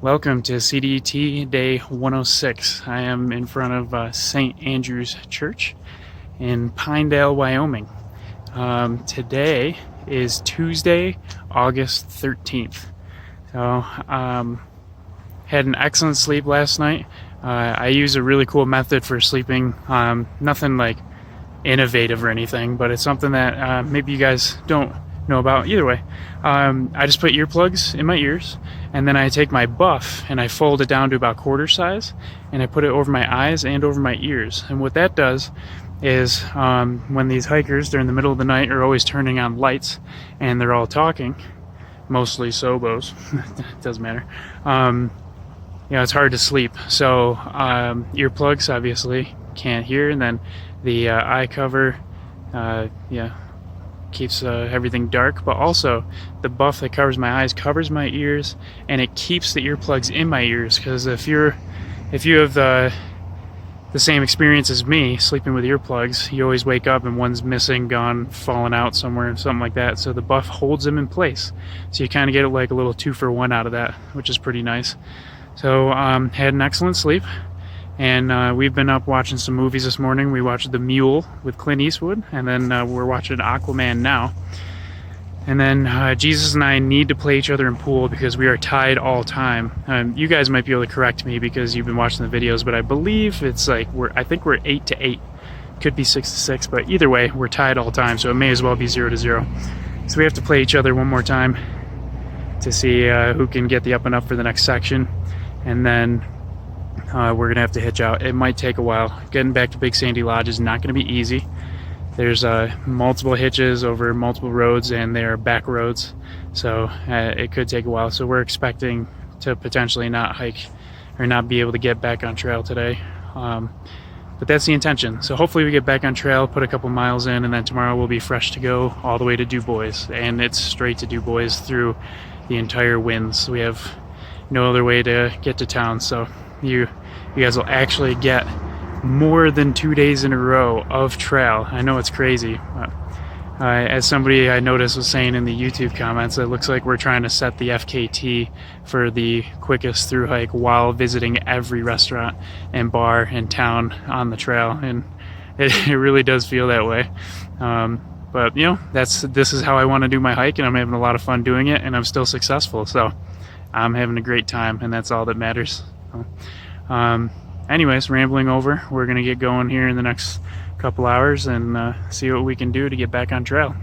Welcome to CDT Day 106. I am in front of St. Andrew's Church in Pinedale, Wyoming. Today is Tuesday, August 13th. So, had an excellent sleep last night. I use a really cool method for sleeping. Nothing like innovative or anything, but it's something that maybe you guys don't know about. Either way, I just put earplugs in my ears, and then I take my buff and I fold it down to about quarter size, and I put it over my eyes and over my ears. And what that does is when these hikers, they're in the middle of the night, are always turning on lights and they're all talking, mostly sobos, it doesn't matter, it's hard to sleep. So earplugs obviously can't hear, and then the eye cover keeps everything dark, but also the buff that covers my eyes covers my ears, and it keeps the earplugs in my ears. Because if you have the same experience as me sleeping with earplugs, you always wake up and one's missing, gone, fallen out somewhere, something like that. So the buff holds them in place, so you kind of get like a little 2-for-1 out of that, which is pretty nice. So had an excellent sleep. And we've been up watching some movies this morning. We watched The Mule with Clint Eastwood, and then we're watching Aquaman now. And then Jeezus and I need to play each other in pool because we are tied all time. You guys might be able to correct me because you've been watching the videos, but I believe it's like I think we're 8-8. Could be 6-6, but either way, we're tied all time, so it may as well be 0-0. So we have to play each other one more time to see who can get the up and up for the next section, and then we're gonna have to hitch out. It might take a while. Getting back to Big Sandy Lodge is not gonna be easy. There's multiple hitches over multiple roads, and they are back roads, so it could take a while. So we're expecting to potentially not hike or not be able to get back on trail today, but that's the intention. So hopefully we get back on trail, put a couple miles in, and then tomorrow we'll be fresh to go all the way to Du Bois, and it's straight to Du Bois through the entire winds. We have no other way to get to town, so you guys will actually get more than 2 days in a row of trail. I know it's crazy, but as somebody I noticed was saying in the YouTube comments, it looks like we're trying to set the FKT for the quickest through hike while visiting every restaurant and bar in town on the trail, and it really does feel that way. But this is how I want to do my hike, and I'm having a lot of fun doing it, and I'm still successful, so I'm having a great time, and that's all that matters. Anyways, rambling over, we're gonna get going here in the next couple hours and see what we can do to get back on trail.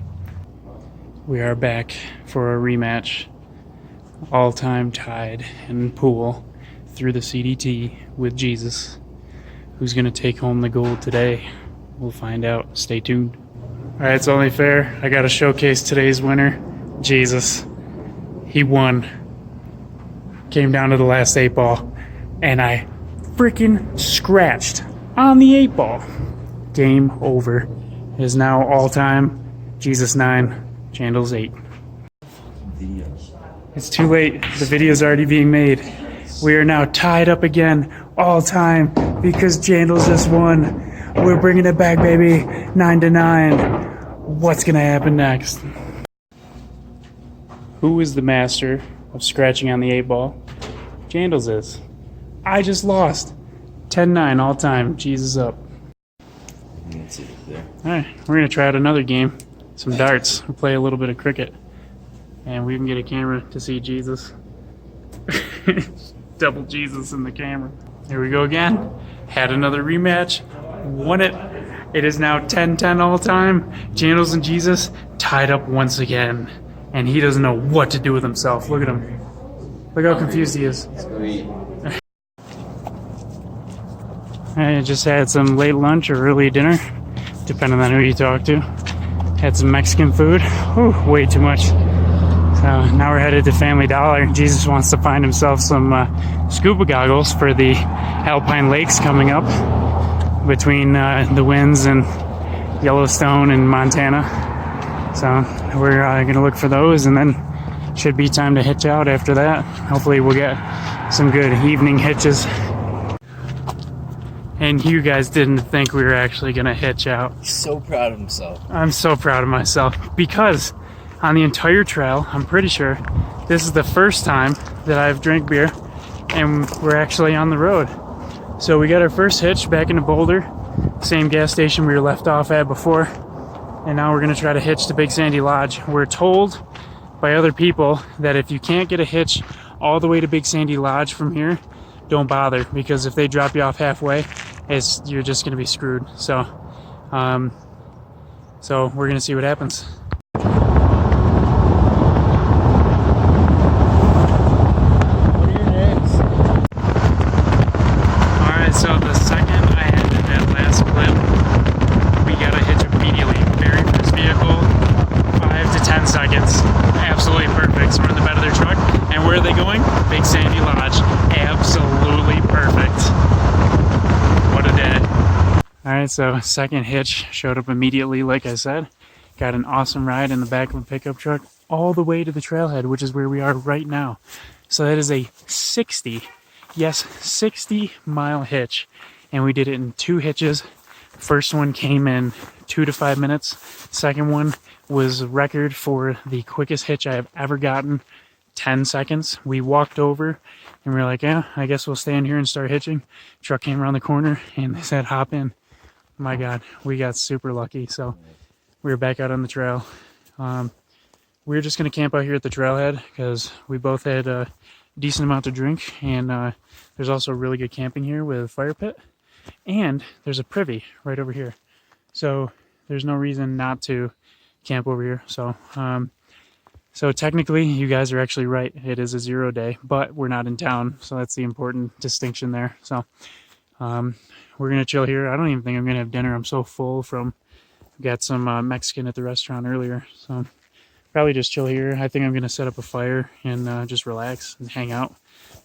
We are back for a rematch, all-time tied in pool through the CDT with Jesus. Who's gonna take home the gold today? We'll find out. Stay tuned. All right, it's only fair. I gotta showcase today's winner, Jesus. He won. Came down to the last 8 ball, and I freaking scratched on the 8 ball. Game over. It is now all time. Jesus 9, Chandles 8. It's too late. The video's already being made. We are now tied up again, all time, because Chandles just won. We're bringing it back, baby. 9-9. What's gonna happen next? Who is the master of scratching on the 8 ball? Chandles is. I just lost. 10-9 all time. Jesus up. Alright, we're going to try out another game. Some darts. We'll play a little bit of cricket. And we can get a camera to see Jesus. Double Jesus in the camera. Here we go again. Had another rematch. Won it. It is now 10-10 all time. Chandles and Jesus tied up once again. And he doesn't know what to do with himself. Look at him. Look how confused he is. I just had some late lunch or early dinner, depending on who you talk to. Had some Mexican food. Whew, way too much. So now we're headed to Family Dollar. Jesus wants to find himself some scuba goggles for the Alpine lakes coming up between the winds and Yellowstone and Montana. So we're going to look for those, and then should be time to hitch out after that. Hopefully we'll get some good evening hitches. And you guys didn't think we were actually gonna hitch out. He's so proud of himself. I'm so proud of myself because on the entire trail, I'm pretty sure this is the first time that I've drank beer and we're actually on the road. So we got our first hitch back into Boulder, same gas station we were left off at before, and now we're gonna try to hitch to Big Sandy Lodge. We're told by other people that if you can't get a hitch all the way to Big Sandy Lodge from here, don't bother, because if they drop you off halfway, you're just gonna be screwed. So we're gonna see what happens. So the second I ended that last clip, we got a hitch immediately. Very first vehicle, 5 to 10 seconds. Absolutely perfect. So we're in the bed of their truck. And where are they going? Big Sandy Lodge. Absolutely perfect. What a day. Alright, so second hitch showed up immediately, like I said. Got an awesome ride in the back of a pickup truck all the way to the Trailhead, which is where we are right now. So that is a 60-mile hitch, and we did it in 2 hitches. First one came in 2 to 5 minutes. Second one was record for the quickest hitch I have ever gotten, 10 seconds. We walked over and we were like, yeah, I guess we'll stay in here and start hitching. Truck came around the corner and they said hop in. My God, we got super lucky. So we were back out on the trail. We were just gonna camp out here at the Trailhead because we both had a decent amount to drink, and there's also really good camping here with a fire pit, and there's a privy right over here, so there's no reason not to camp over here. So technically you guys are actually right, it is a 0 day, but we're not in town, so that's the important distinction there. So we're gonna chill here. I don't even think I'm gonna have dinner. I'm so full from got some Mexican at the restaurant earlier, so probably just chill here. I think I'm going to set up a fire and just relax and hang out.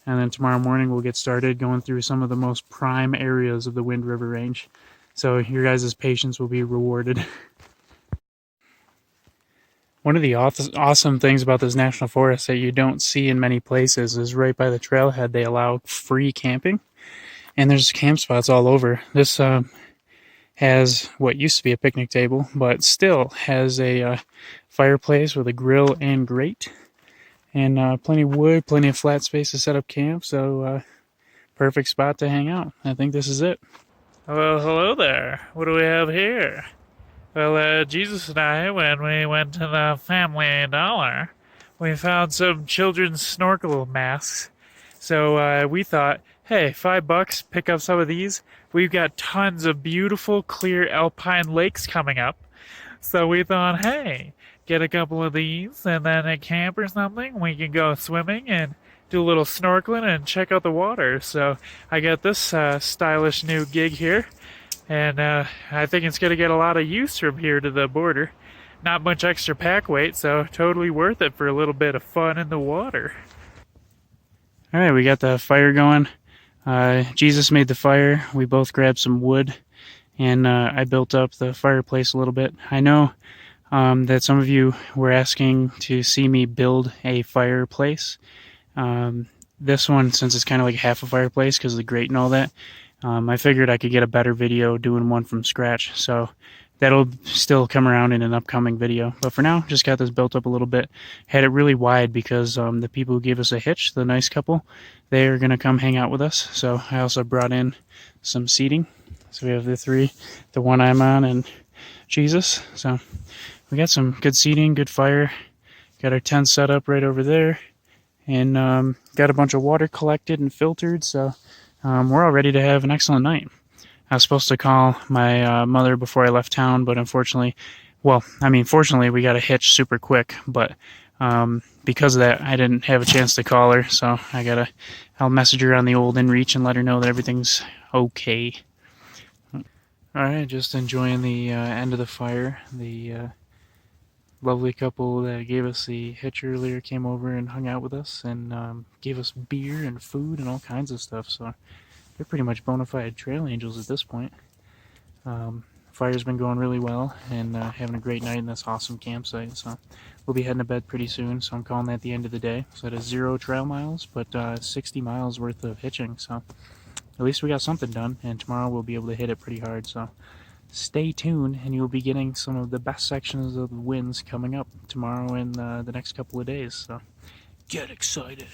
And then tomorrow morning we'll get started going through some of the most prime areas of the Wind River Range. So your guys' patience will be rewarded. One of the awesome things about this national forest that you don't see in many places is right by the Trailhead they allow free camping. And there's camp spots all over. This has what used to be a picnic table, but still has a fireplace with a grill and grate, and plenty of wood, plenty of flat space to set up camp. So perfect spot to hang out. I think this is it. Well, hello there. What do we have here? Well, Jeezus and I, when we went to the Family Dollar, we found some children's snorkel masks. So we thought, hey, $5, pick up some of these. We've got tons of beautiful, clear Alpine lakes coming up. So we thought, hey, get a couple of these, and then at camp or something, we can go swimming and do a little snorkeling and check out the water. So I got this stylish new gig here, and I think it's going to get a lot of use from here to the border. Not much extra pack weight, so totally worth it for a little bit of fun in the water. All right, we got the fire going. Jesus made the fire. We both grabbed some wood, and I built up the fireplace a little bit. I know that some of you were asking to see me build a fireplace. This one, since it's kind of like half a fireplace because of the grate and all that, I figured I could get a better video doing one from scratch. So that'll still come around in an upcoming video. But for now, just got this built up a little bit. Had it really wide because the people who gave us a hitch, the nice couple, they are going to come hang out with us. So I also brought in some seating. So we have the three, the one I'm on, and Jesus. So we got some good seating, good fire. Got our tent set up right over there. And got a bunch of water collected and filtered. So we're all ready to have an excellent night. I was supposed to call my mother before I left town, but unfortunately, fortunately, we got a hitch super quick, but because of that, I didn't have a chance to call her, so I'll message her on the old InReach and let her know that everything's okay. Alright, just enjoying the end of the fire. The lovely couple that gave us the hitch earlier came over and hung out with us and gave us beer and food and all kinds of stuff, so they're pretty much bona fide trail angels at this point. Fire's been going really well and having a great night in this awesome campsite. So we'll be heading to bed pretty soon, so I'm calling that the end of the day. So that is 0 trail miles, but 60 miles worth of hitching. So at least we got something done, and tomorrow we'll be able to hit it pretty hard. So stay tuned, and you'll be getting some of the best sections of the winds coming up tomorrow and the next couple of days. So get excited.